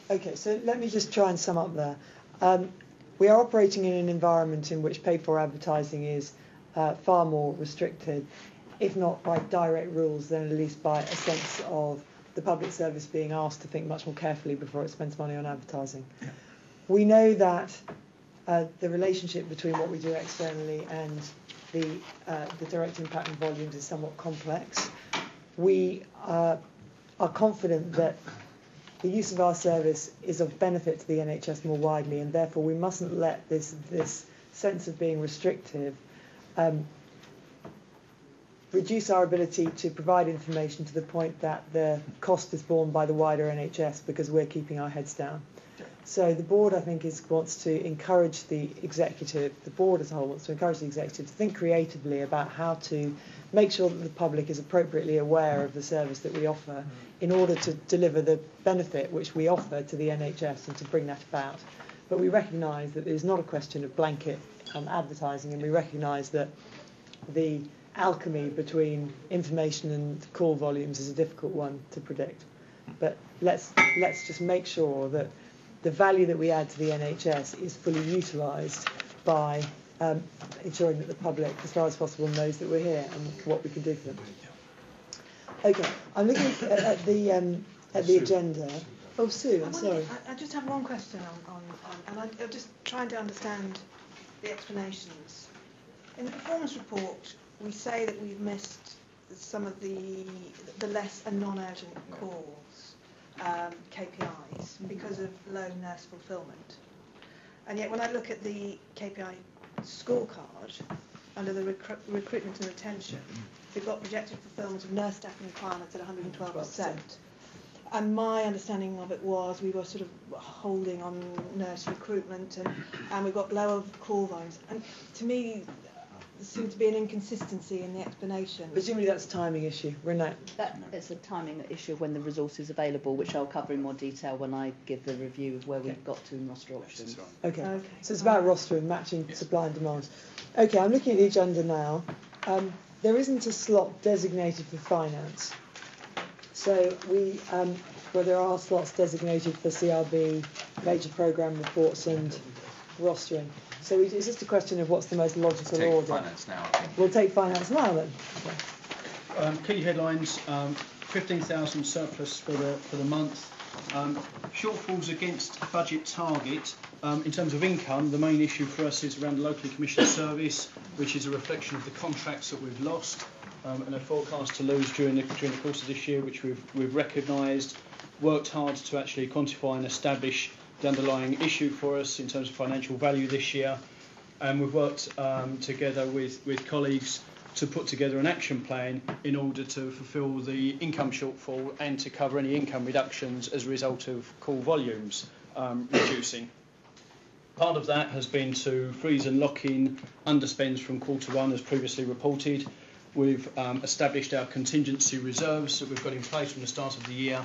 Okay, so let me just try and sum up there. We are operating in an environment in which paid-for advertising is far more restricted, if not by direct rules, then at least by a sense of the public service being asked to think much more carefully before it spends money on advertising. Yeah. We know that the relationship between what we do externally and the direct impact on volumes is somewhat complex. We are confident that the use of our service is of benefit to the NHS more widely, and therefore we mustn't let this sense of being restrictive reduce our ability to provide information to the point that the cost is borne by the wider NHS because we're keeping our heads down. So the board, I think, wants to encourage the executive, the board as a whole wants to encourage the executive to think creatively about how to make sure that the public is appropriately aware of the service that we offer in order to deliver the benefit which we offer to the NHS and to bring that about. But we recognise that it is not a question of blanket advertising, and we recognise that the alchemy between information and call volumes is a difficult one to predict. But let's just make sure that the value that we add to the NHS is fully utilised by ensuring that the public, as far as possible, knows that we're here and what we can do for them. Okay, I'm looking at the agenda. Oh, Sue, I'm sorry. I just have one question and I'm just trying to understand the explanations. In the performance report, we say that we've missed some of the less and non-urgent calls, KPIs, because of low nurse fulfilment. And yet when I look at the KPI scorecard, under the recruitment and retention, we've got projected fulfilment of nurse staffing requirements at 112%. And my understanding of it was we were sort of holding on nurse recruitment and we've got lower call volumes. And to me, there seems to be an inconsistency in the explanation. Presumably that's a timing issue. Renee? It's a timing issue of when the resource is available, which I'll cover in more detail when I give the review of where we've got to in roster options. Okay. So it's about roster and matching supply and demand. Okay, I'm looking at the agenda now. There isn't a slot designated for finance. So there are slots designated for CRB, major programme reports and rostering. So it's just a question of what's the most logical order. Finance now. We'll take finance now then. Okay. Key headlines: 15,000 surplus for the month. Shortfalls against budget target. In terms of income, the main issue for us is around the locally commissioned service, which is a reflection of the contracts that we've lost and are forecast to lose during the course of this year, which we've recognised, worked hard to actually quantify and establish the underlying issue for us in terms of financial value this year, and we've worked together with colleagues to put together an action plan in order to fulfil the income shortfall and to cover any income reductions as a result of call volumes reducing. Part of that has been to freeze and lock in underspends from Q1 as previously reported. We've established our contingency reserves that we've got in place from the start of the year,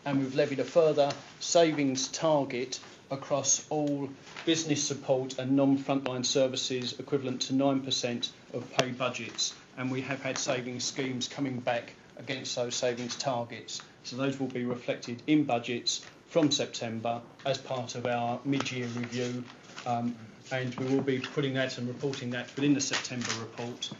and we've levied a further savings target across all business support and non-frontline services equivalent to 9% of paid budgets, and we have had savings schemes coming back against those savings targets. So those will be reflected in budgets from September as part of our mid-year review, and we will be putting that and reporting that within the September report.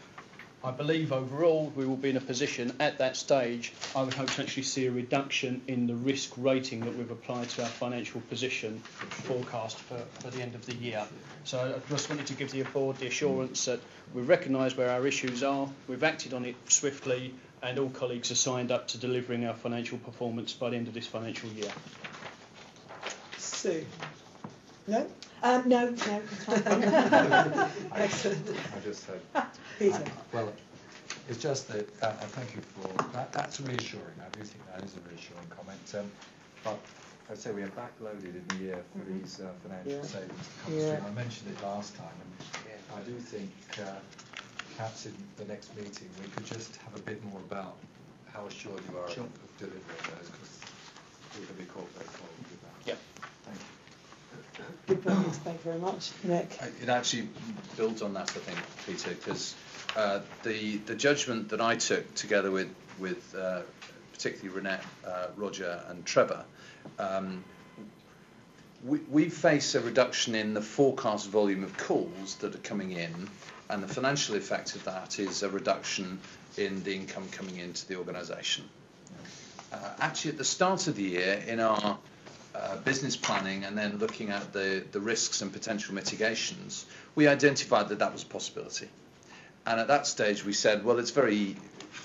I believe overall we will be in a position at that stage, I would hope to actually see a reduction in the risk rating that we've applied to our financial position forecast for the end of the year. So I just wanted to give the board the assurance that we recognise where our issues are, we've acted on it swiftly, and all colleagues are signed up to delivering our financial performance by the end of this financial year. Sue? No? No, it's fine. Excellent. I just said, Peter. well, it's just that, thank you for that. That's reassuring. I do think that is a reassuring comment. But I'd say we are backloaded in the year for these financial savings to come through. I mentioned it last time, and I do think perhaps in the next meeting we could just have a bit more about how assured you are of delivering those, because we can be caught very forward with that. Yeah. Thank you. Good points, thank you very much. Nick? It actually builds on that, I think, Peter, because the judgment that I took together with particularly Renette, Roger and Trevor we face a reduction in the forecast volume of calls that are coming in, and the financial effect of that is a reduction in the income coming into the organisation. Actually, at the start of the year, in our business planning and then looking at the risks and potential mitigations, we identified that that was a possibility. And at that stage, we said, well, it's very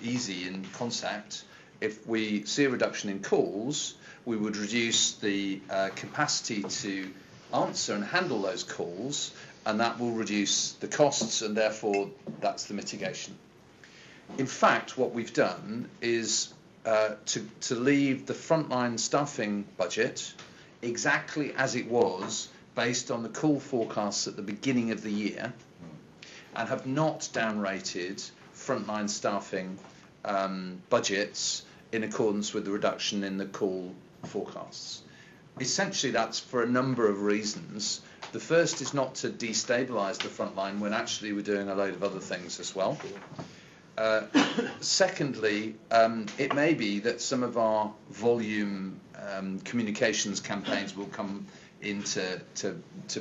easy in concept. If we see a reduction in calls, we would reduce the capacity to answer and handle those calls, and that will reduce the costs, and therefore that's the mitigation. In fact, what we've done is to leave the frontline staffing budget exactly as it was based on the call forecasts at the beginning of the year, and have not downrated frontline staffing budgets in accordance with the reduction in the call forecasts. Essentially, that's for a number of reasons. The first is not to destabilise the front line when actually we're doing a load of other things as well. Secondly, it may be that some of our volume communications campaigns will come into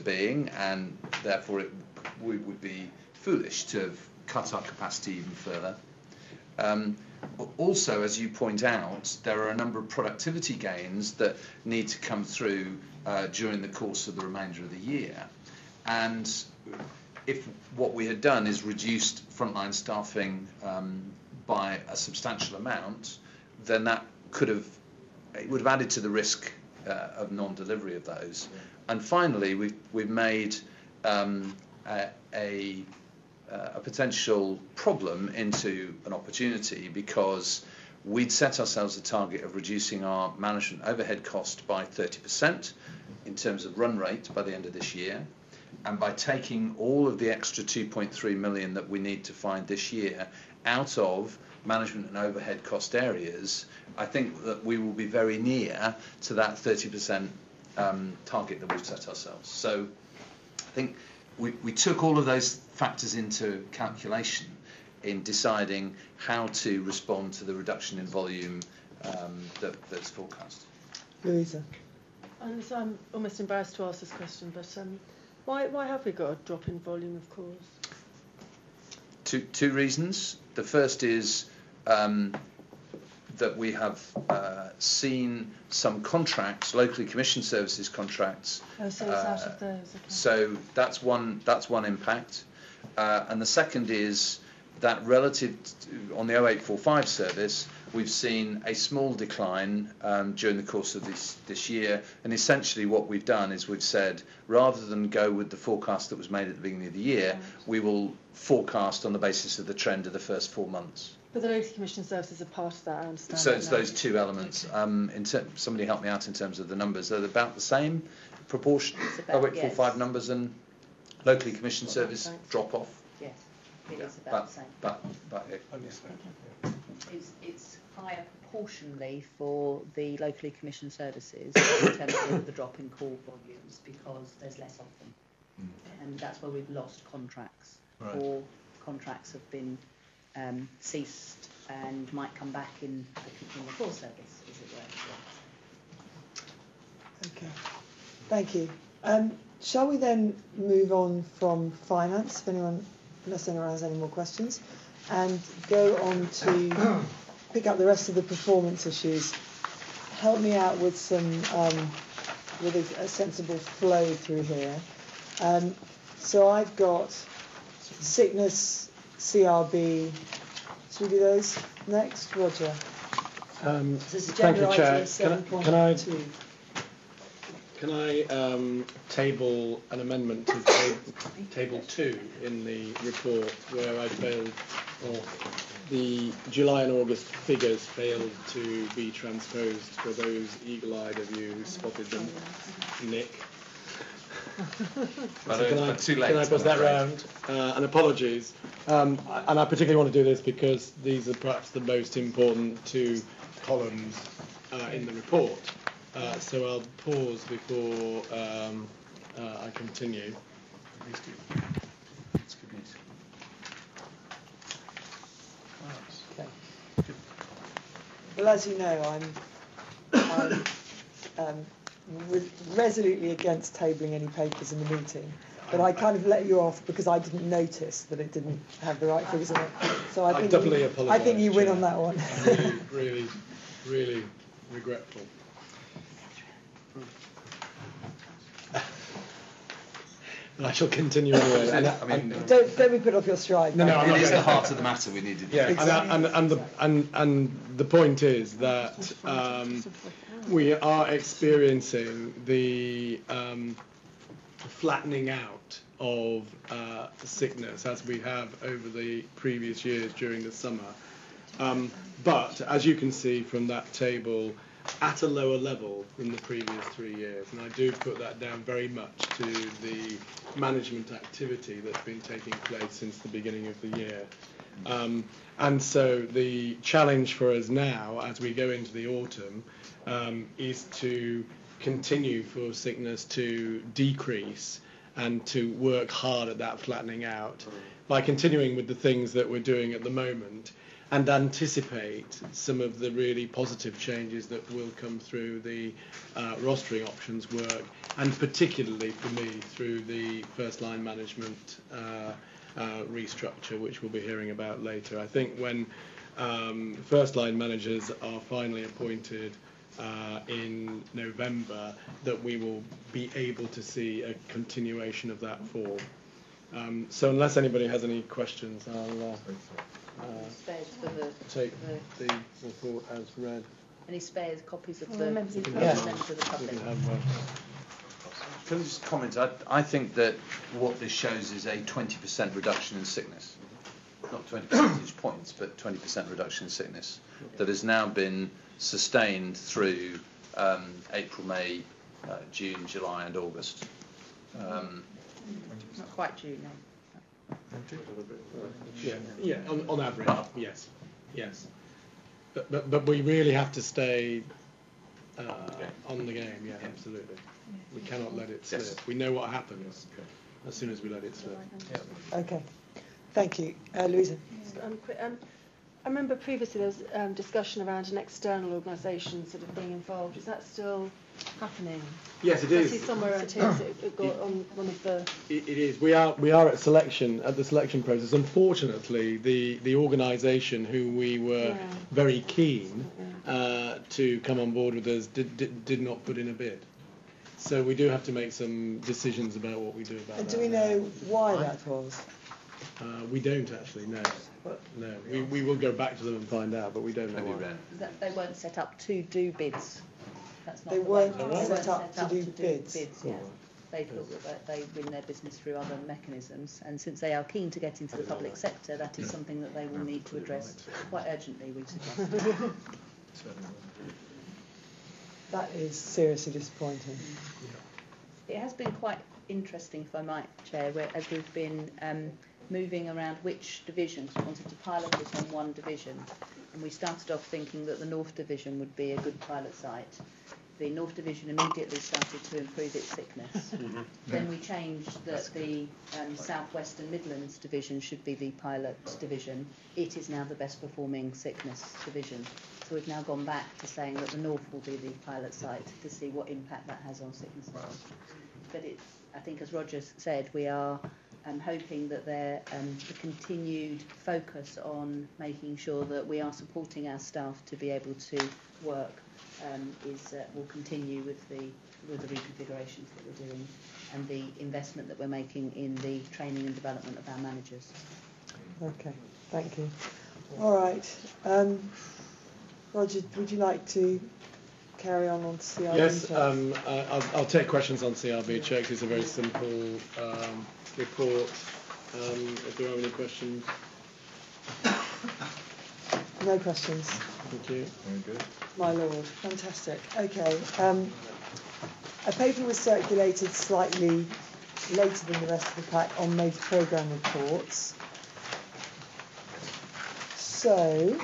being, and therefore we would be foolish to have cut our capacity even further. Also, as you point out, there are a number of productivity gains that need to come through during the course of the remainder of the year. And if what we had done is reduced frontline staffing by a substantial amount, then that it would have added to the risk of non-delivery of those. Yeah. And finally, we've made a potential problem into an opportunity, because we'd set ourselves a target of reducing our management overhead cost by 30% in terms of run rate by the end of this year. And by taking all of the extra 2.3 million that we need to find this year out of management and overhead cost areas, I think that we will be very near to that 30% target that we've set ourselves. So I think we took all of those factors into calculation in deciding how to respond to the reduction in volume that's forecast. Louisa. And so I'm almost embarrassed to ask this question, but why have we got a drop in volume of calls? Two reasons. The first is that we have seen some contracts, locally commissioned services contracts. Oh, so it's out of those. Okay. So that's one impact, and the second is that relative to, on the 0845 service, we've seen a small decline during the course of this year, and essentially what we've done is we've said, rather than go with the forecast that was made at the beginning of the year, right, we will forecast on the basis of the trend of the first 4 months. But the local commission services are part of that, I understand. So it's those two elements. Okay. Somebody help me out in terms of the numbers. Are they about the same proportion? 0845 yes. Numbers and locally commissioned service drop off? Yes, it is about the same. But it's higher proportionally for the locally commissioned services in terms of the drop in call volumes, because there's less of them. And that's where we've lost contracts. Right. Or contracts have been ceased and might come back in the call service, as it were. Okay, thank you. Shall we then move on from finance, unless anyone has any more questions, and go on to pick up the rest of the performance issues? Help me out with some with a sensible flow through here. So I've got sickness, CRB. Should we do those next, Roger? Thank you, Chair. Can I table an amendment to table 2 in the report, where I failed, or the July and August figures failed to be transposed for those eagle-eyed of you who spotted them? Nick. So can I pass that round? And apologies. And I particularly want to do this because these are perhaps the most important 2 columns in the report. So I'll pause before I continue. Please do. That's good news. Okay. Well, as you know, I'm resolutely against tabling any papers in the meeting, but I kind of let you off because I didn't notice that it didn't have the right figures in it. So I think definitely I apologise, think you win Chair. on that one. Really regretful. And I shall continue anyway. I mean, Don't be put off your stride. No, I'm it not is going the heart of the matter we needed. Yeah, Exactly. and the point is that we are experiencing the flattening out of sickness as we have over the previous years during the summer. But as you can see from that table, at a lower level than the previous 3 years, and I do put that down very much to the management activity that's been taking place since the beginning of the year. And so the challenge for us now, as we go into the autumn, is to continue for sickness to decrease and to work hard at that flattening out by continuing with the things that we're doing at the moment, and anticipate some of the really positive changes that will come through the rostering options work, and particularly for me through the first line management restructure, which we'll be hearing about later. I think when first line managers are finally appointed in November, that we will be able to see a continuation of that form. So unless anybody has any questions, I'll Spares for the take the report as read. any spares copies of the members of the public. Can I just comment? I think that what this shows is a 20% reduction in sickness. Not 20 percentage points, but 20% reduction in sickness that has now been sustained through April, May, June, July and August. Not quite June, no. Yeah, on average, yes. But we really have to stay on the game, yeah, absolutely. We cannot let it slip. Yes. We know what happens as soon as we let it slip. Okay, thank you, Louisa. I remember previously there was discussion around an external organisation sort of being involved. Is that still happening? Yes, it I is. see somewhere around here it got on one of the. It is. We are at the selection process. Unfortunately, the organisation who we were very keen to come on board with us did not put in a bid. So we do have to make some decisions about what we do about that. Do we know why that was? We don't actually know. No, we will go back to them and find out, but we don't know why. They weren't set up to do bids. That's not They the way. weren't set up to do bids. Yeah. They thought that they win their business through other mechanisms, and since they are keen to get into the public sector, that is something that they will need to address quite urgently, we suggest. That is seriously disappointing. It has been quite interesting, if I might, Chair, as we've been moving around which divisions. We wanted to pilot it on one division, and we started off thinking that the North Division would be a good pilot site. The North Division immediately started to improve its sickness. Then we changed that the South West and Midlands Division should be the pilot division. It is now the best performing sickness division. So we've now gone back to saying that the North will be the pilot site to see what impact that has on sickness. But I think, as Roger said, we are hoping that the continued focus on making sure that we are supporting our staff to be able to work will continue with the reconfigurations that we're doing and the investment that we're making in the training and development of our managers. Okay, thank you. All right. Roger, would you like to carry on to CRB? Yes, I'll take questions on CRB checks. It's a very simple report. If there are any questions. No questions. Thank you. Very good. My lord, fantastic. Okay. A paper was circulated slightly later than the rest of the pack on major programme reports. So,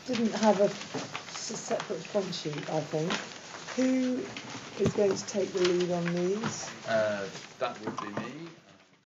didn't have a separate front sheet, I think. Who is going to take the lead on these? That would be me.